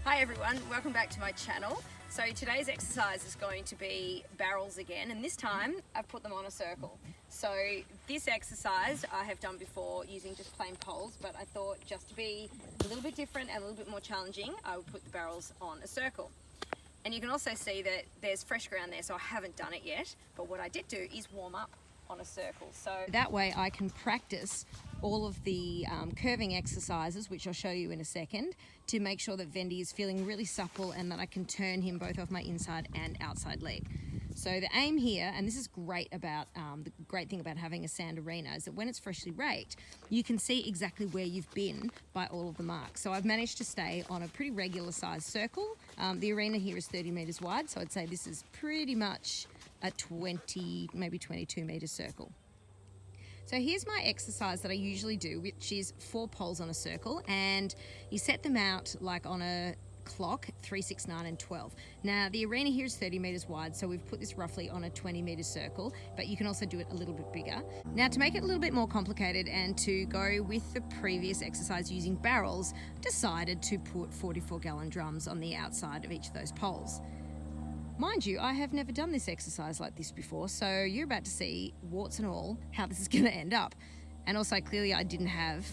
Hi everyone, welcome back to my channel. So today's exercise is going to be barrels again, and this time I've put them on a circle. So this exercise I have done before using just plain poles, but I thought just to be a little bit different and a little bit more challenging, I would put the barrels on a circle. And you can also see that there's fresh ground there, so I haven't done it yet, but what I did do is warm up on a circle. So that way I can practice all of the curving exercises, which I'll show you in a second, to make sure that Vendi is feeling really supple and that I can turn him both off my inside and outside leg. So the aim here, and this is great about, the great thing about having a sand arena, is that when it's freshly raked, you can see exactly where you've been by all of the marks. So I've managed to stay on a pretty regular sized circle. The arena here is 30 meters wide, so I'd say this is pretty much a 20, maybe 22 meter circle. So here's my exercise that I usually do, which is 4 poles on a circle, and you set them out like on a clock, 3, 6, 9 and 12. Now the arena here is 30 meters wide, so we've put this roughly on a 20 meter circle, but you can also do it a little bit bigger. Now to make it a little bit more complicated and to go with the previous exercise using barrels, decided to put 44-gallon drums on the outside of each of those poles. Mind you, I have never done this exercise like this before, so you're about to see, warts and all, how this is going to end up. And also, clearly I didn't have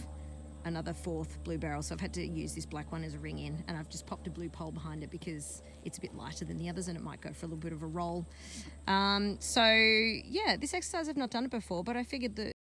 another 4th blue barrel, so I've had to use this black one as a ring in, and I've just popped a blue pole behind it because it's a bit lighter than the others and it might go for a little bit of a roll. So yeah, this exercise I've not done it before, but I figured that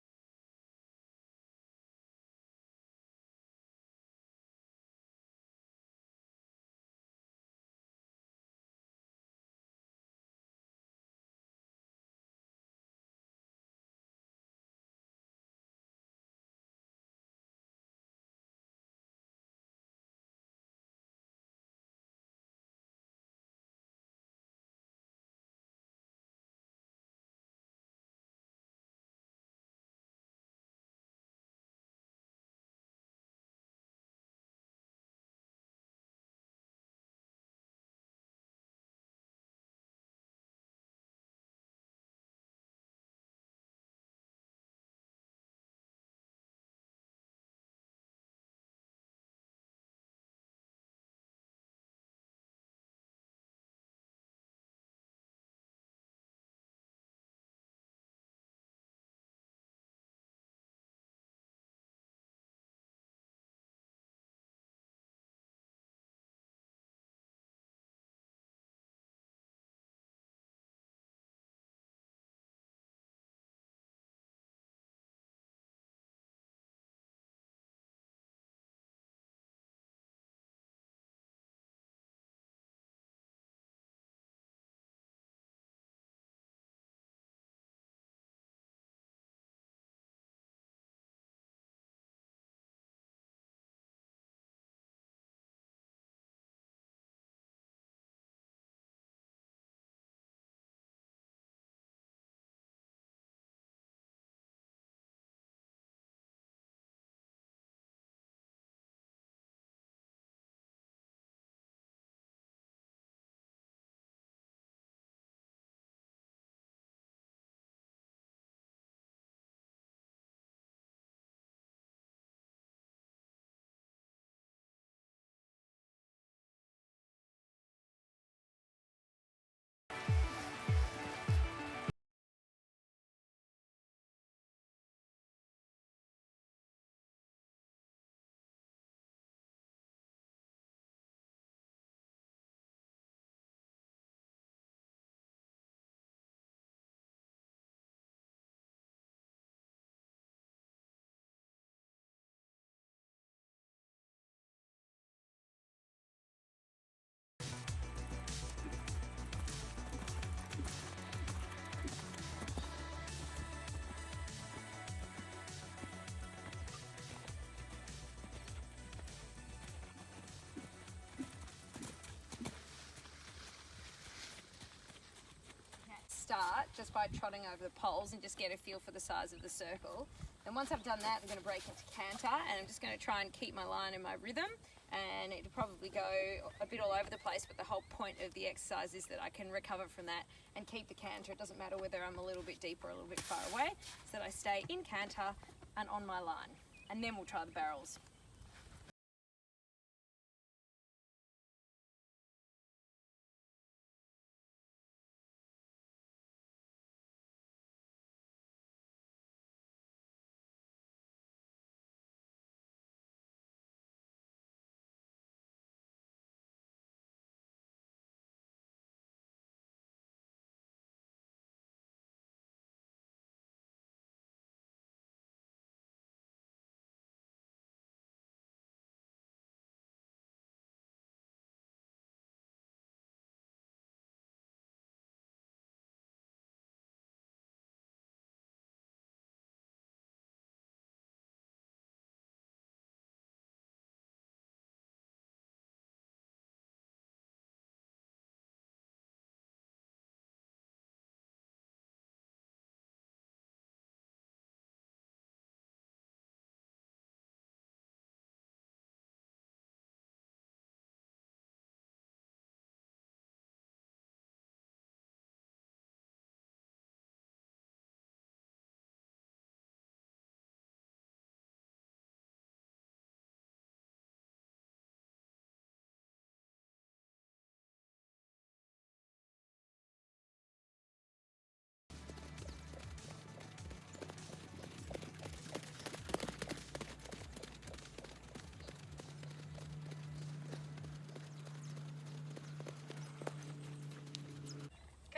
start just by trotting over the poles and just get a feel for the size of the circle. And once I've done that, I'm going to break into canter, and I'm just going to try and keep my line and my rhythm, and it'll probably go a bit all over the place, but the whole point of the exercise is that I can recover from that and keep the canter. It doesn't matter whether I'm a little bit deep or a little bit far away, so that I stay in canter and on my line. And then we'll try the barrels.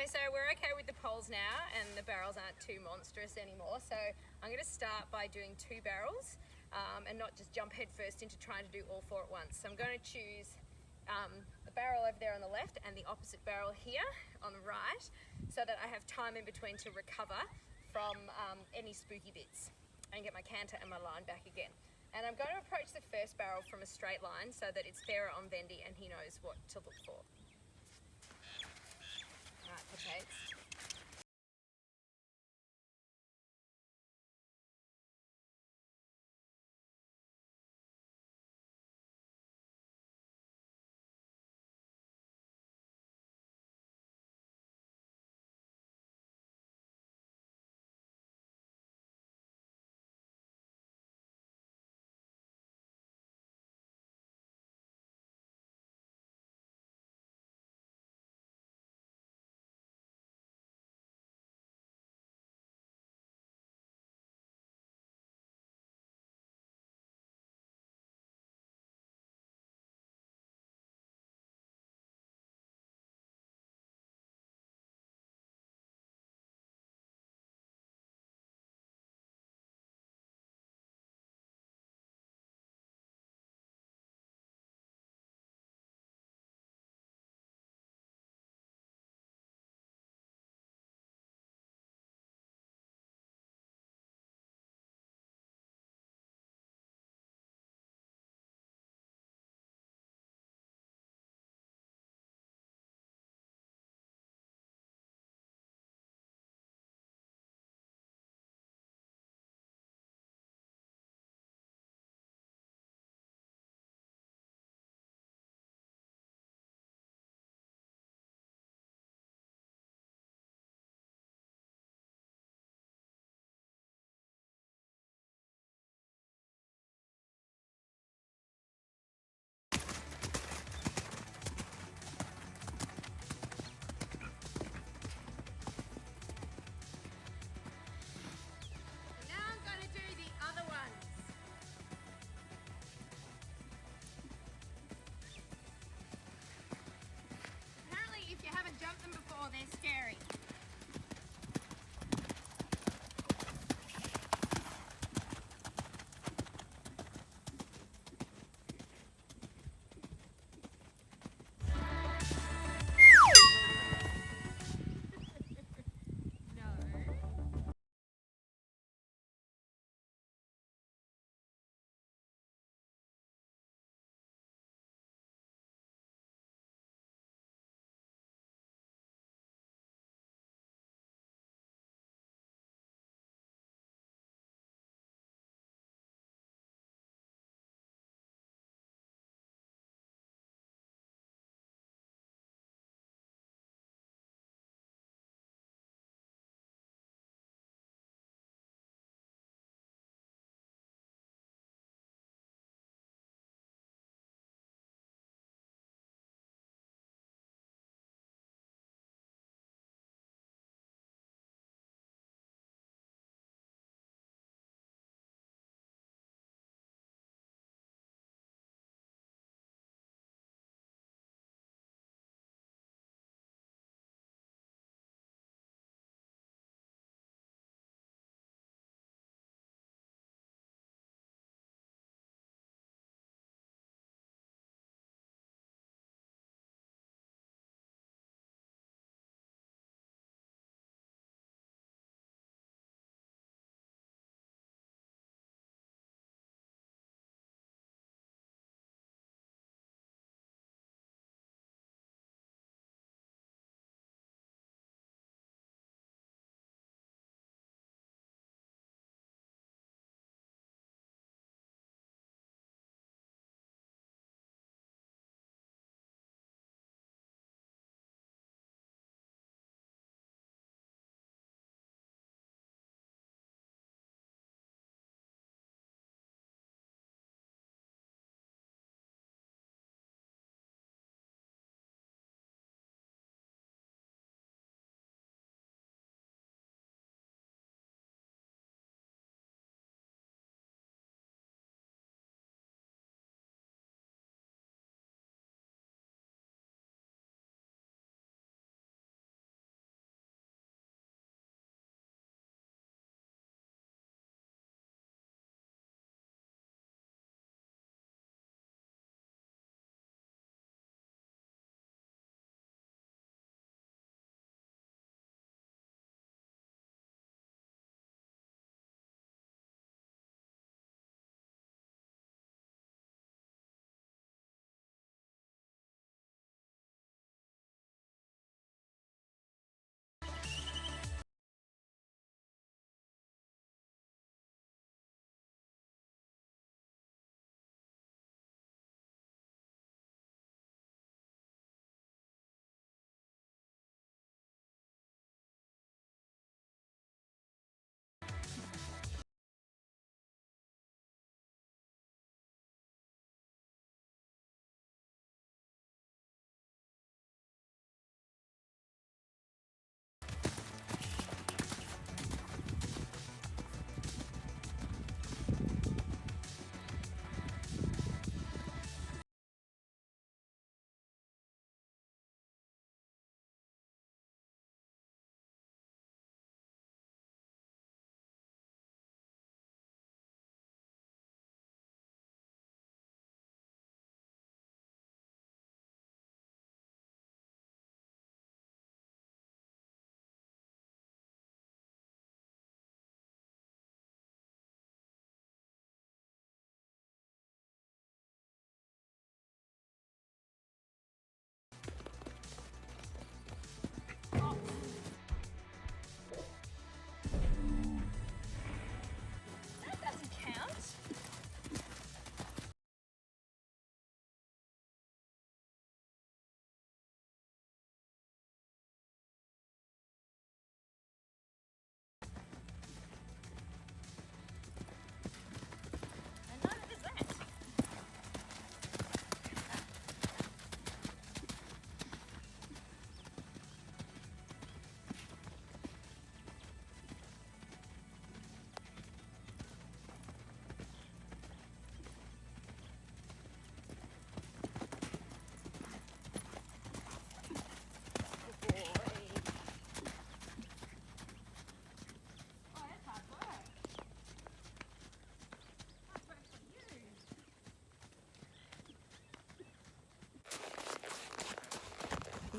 Okay, so we're okay with the poles now and the barrels aren't too monstrous anymore. So I'm going to start by doing 2 barrels and not just jump head first into trying to do all 4 at once. So I'm going to choose the barrel over there on the left and the opposite barrel here on the right, so that I have time in between to recover from any spooky bits and get my canter and my line back again. And I'm going to approach the first barrel from a straight line so that it's fairer on Vendi and he knows what to look for. Right, potatoes.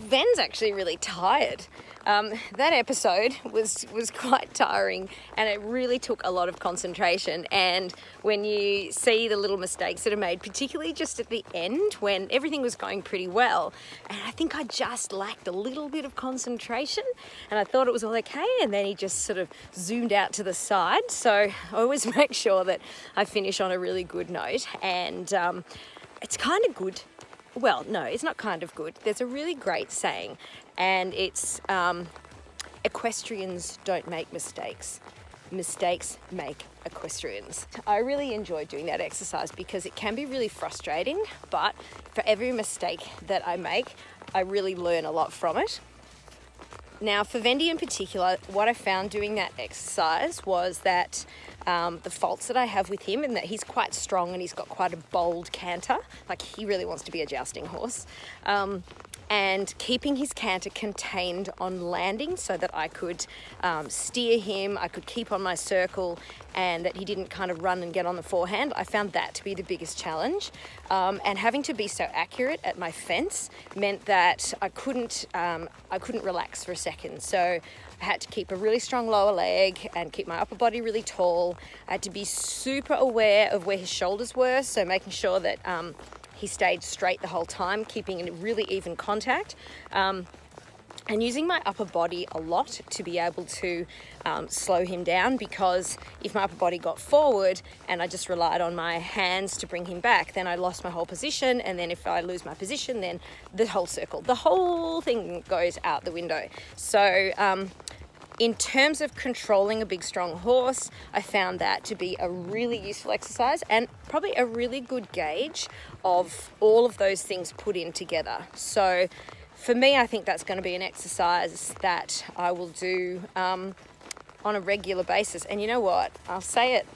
Ven's actually really tired. That episode was quite tiring, and it really took a lot of concentration. And when you see the little mistakes that are made, particularly just at the end when everything was going pretty well, and I think I just lacked a little bit of concentration, and I thought it was all okay, and then he just sort of zoomed out to the side. So I always make sure that I finish on a really good note, and it's kind of good. Well, no, it's not kind of good. There's a really great saying, and it's equestrians don't make mistakes. Mistakes make equestrians. I really enjoy doing that exercise because it can be really frustrating, but for every mistake that I make, I really learn a lot from it. Now, for Vendi in particular, what I found doing that exercise was that the faults that I have with him, and that he's quite strong and he's got quite a bold canter, like he really wants to be a jousting horse, and keeping his canter contained on landing so that I could steer him, I could keep on my circle, and that he didn't kind of run and get on the forehand. I found that to be the biggest challenge, and having to be so accurate at my fence meant that I couldn't relax for a second. So I had to keep a really strong lower leg and keep my upper body really tall. I had to be super aware of where his shoulders were, so making sure that he stayed straight the whole time, keeping in really even contact, and using my upper body a lot to be able to slow him down, because if my upper body got forward and I just relied on my hands to bring him back, then I lost my whole position, and then if I lose my position, then the whole circle, the whole thing goes out the window. So in terms of controlling a big strong horse, I found that to be a really useful exercise and probably a really good gauge of all of those things put in together. So for me, I think that's going to be an exercise that I will do on a regular basis. And you know what? I'll say it.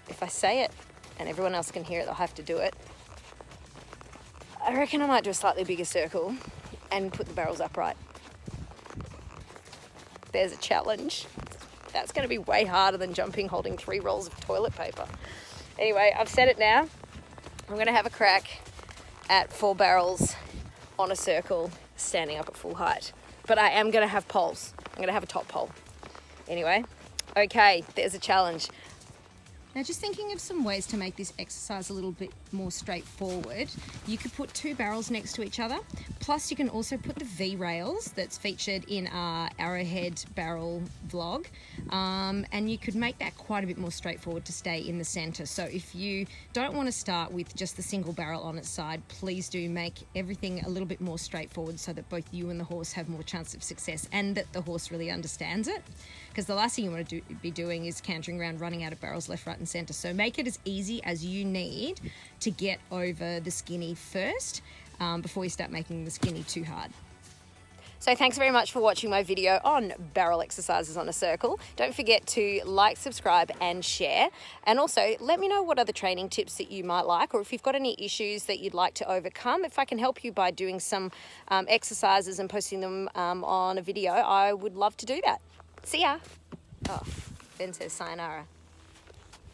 If I say it and everyone else can hear it, they'll have to do it. I reckon I might do a slightly bigger circle and put the barrels upright. There's a challenge. That's going to be way harder than jumping holding 3 rolls of toilet paper. Anyway, I've said it now. I'm going to have a crack at 4 barrels on a circle, standing up at full height. But I am going to have poles. I'm going to have a top pole. Anyway, okay, there's a challenge. Now, just thinking of some ways to make this exercise a little bit more straightforward, you could put 2 barrels next to each other, plus you can also put the V-rails that's featured in our Arrowhead barrel vlog, and you could make that quite a bit more straightforward to stay in the center. So if you don't want to start with just the single barrel on its side, please do make everything a little bit more straightforward so that both you and the horse have more chance of success, and that the horse really understands it. Because the last thing you want to be doing is cantering around, running out of barrels left, right and center. So make it as easy as you need to get over the skinny first, before you start making the skinny too hard. So thanks very much for watching my video on barrel exercises on a circle. Don't forget to like, subscribe and share. And also let me know what other training tips that you might like, or if you've got any issues that you'd like to overcome. If I can help you by doing some exercises and posting them on a video, I would love to do that. See ya. Oh, Ben says sayonara.